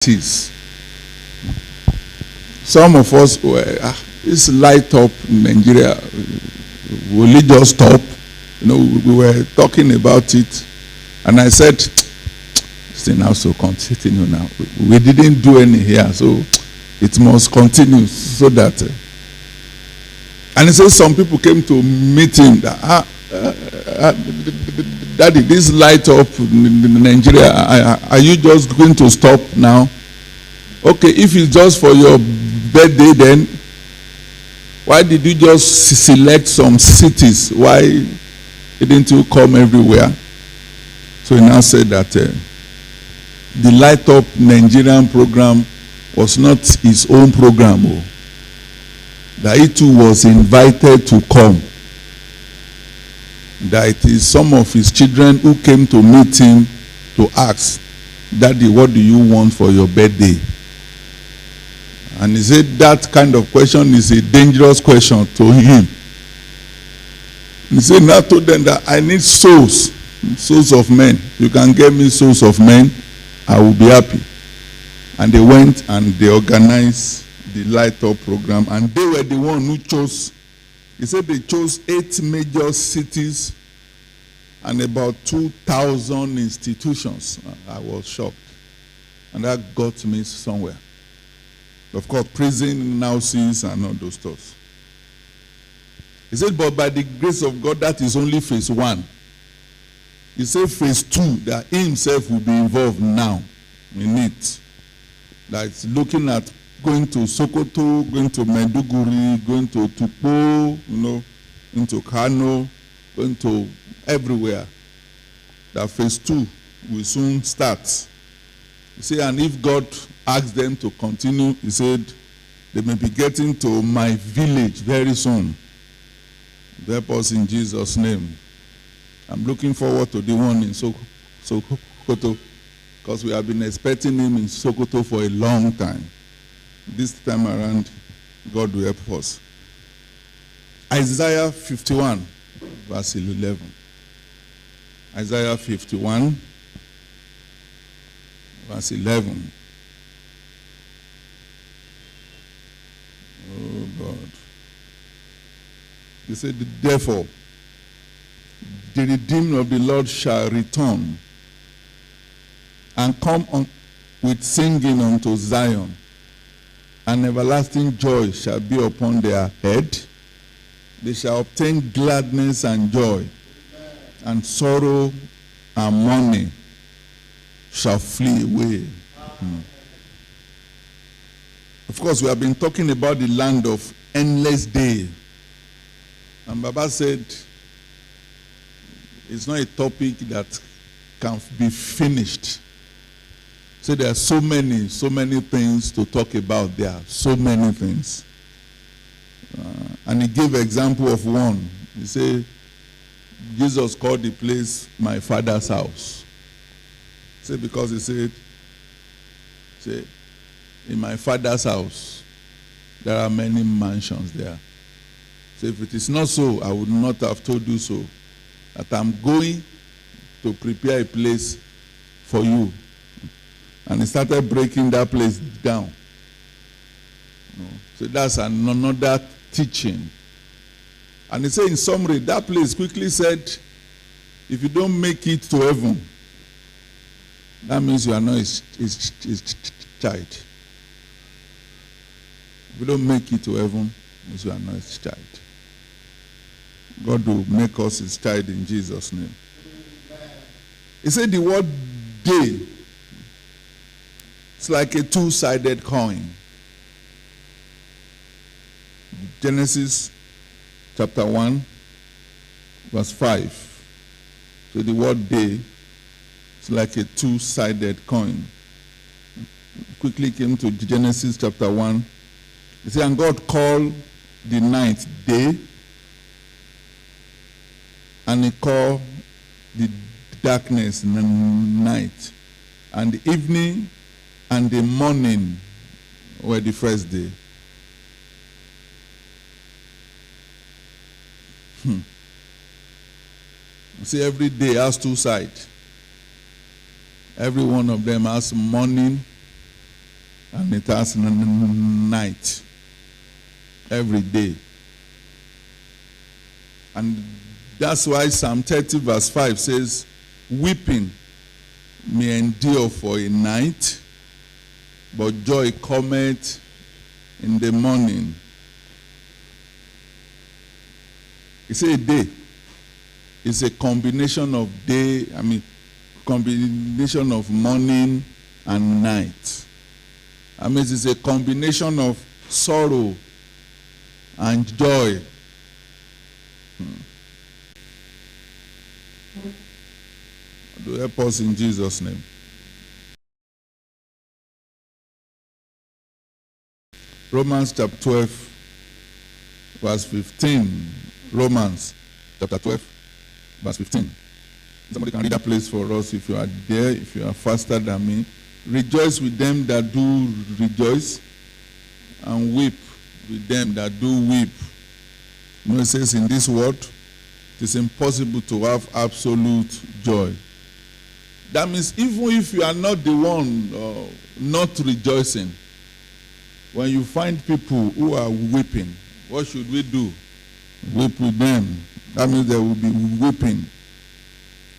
is. Some of us were, this light up in Nigeria, will it just stop? We were talking about it, and I said, "This thing has to continue now. We didn't do any here, so it must continue so that." And he said some people came to meet him. Daddy, this light up in Nigeria, are you just going to stop now? Okay, if it's just for your birthday, then why did you just select some cities? Why didn't you come everywhere? So he now said that the Light Up Nigerian program was not his own program. That he too was invited to come. That it is some of his children who came to meet him to ask, Daddy, what do you want for your birthday? And he said that kind of question is a dangerous question to him. He said, now told them that I need souls of men. You can get me souls of men, I will be happy. And they went and they organized the Light Up program, and they were the one who chose. He said they chose 8 major cities and about 2,000 institutions. I was shocked. And that got me somewhere. Of course, prison, houses, and all those stuff. He said, but by the grace of God, that is only phase 1. He said phase 2, that he himself will be involved now in it. That is looking at going to Sokoto, going to Maiduguri, going to Tukpo, into Kano, going to everywhere. That phase 2 will soon start. He said, and if God asks them to continue, he said, they may be getting to my village very soon. Help us in Jesus' name. I'm looking forward to the one in Sokoto, because we have been expecting him in Sokoto for a long time. This time around, God will help us. Isaiah 51, verse 11. Isaiah 51, verse 11. Oh, God. He said, therefore, the redeemed of the Lord shall return and come on with singing unto Zion, and everlasting joy shall be upon their head. They shall obtain gladness and joy, and sorrow and mourning shall flee away. Of course, we have been talking about the land of endless day. And Baba said, it's not a topic that can be finished. So there are so many things to talk about there. So many things. And he gave example of one. He said, Jesus called the place my Father's house. He said, because he said, in my Father's house, there are many mansions there. So if it is not so, I would not have told you so. That I'm going to prepare a place for you. And he started breaking that place down. So that's another teaching. And he said in summary, that place quickly said, if you don't make it to heaven, that means you are not his child. If you don't make it to heaven, it means you are not his child. God will make us his child in Jesus' name. He said the word day, it's like a two-sided coin. Genesis chapter 1, verse 5. So the word day is like a two-sided coin. Quickly came to Genesis chapter 1. He said, and God called the night day, and he called the darkness night. And the evening and the morning were the first day. See, every day has two sides. Every one of them has morning and it has night every day. And that's why Psalm 30 verse 5 says, weeping may endure for a night, but joy cometh in the morning. It's a day. It's a combination of combination of morning and night. It's a combination of sorrow and joy. Do help us in Jesus' name. Romans chapter 12, verse 15. Romans chapter 12, verse 15. Somebody can read that place for us if you are there, if you are faster than me. Rejoice with them that do rejoice, and weep with them that do weep. You know, it says in this world, it is impossible to have absolute joy. That means even if you are not the one not rejoicing, when you find people who are weeping, what should we do? Weep with them. That means they will be weeping.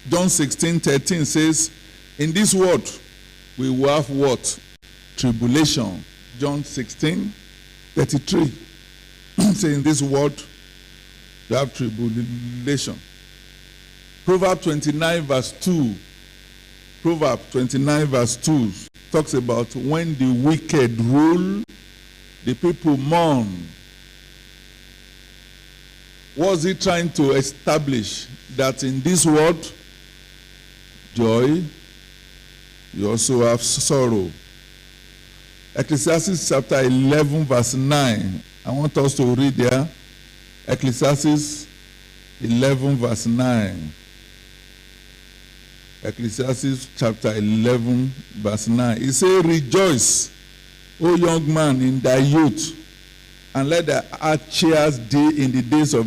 John 16:13 says, in this world we will have what? Tribulation. John 16:33 says, in this world you have tribulation. Proverbs 29 verse 2. Proverbs 29 verse 2 talks about when the wicked rule, the people mourn. Was he trying to establish that in this world, joy, you also have sorrow? Ecclesiastes chapter 11 verse 9. I want us to read there. Ecclesiastes 11 verse 9. Ecclesiastes chapter 11 verse 9. It says, rejoice, O young man, in thy youth, and let thy heart cheer thee in the days of thy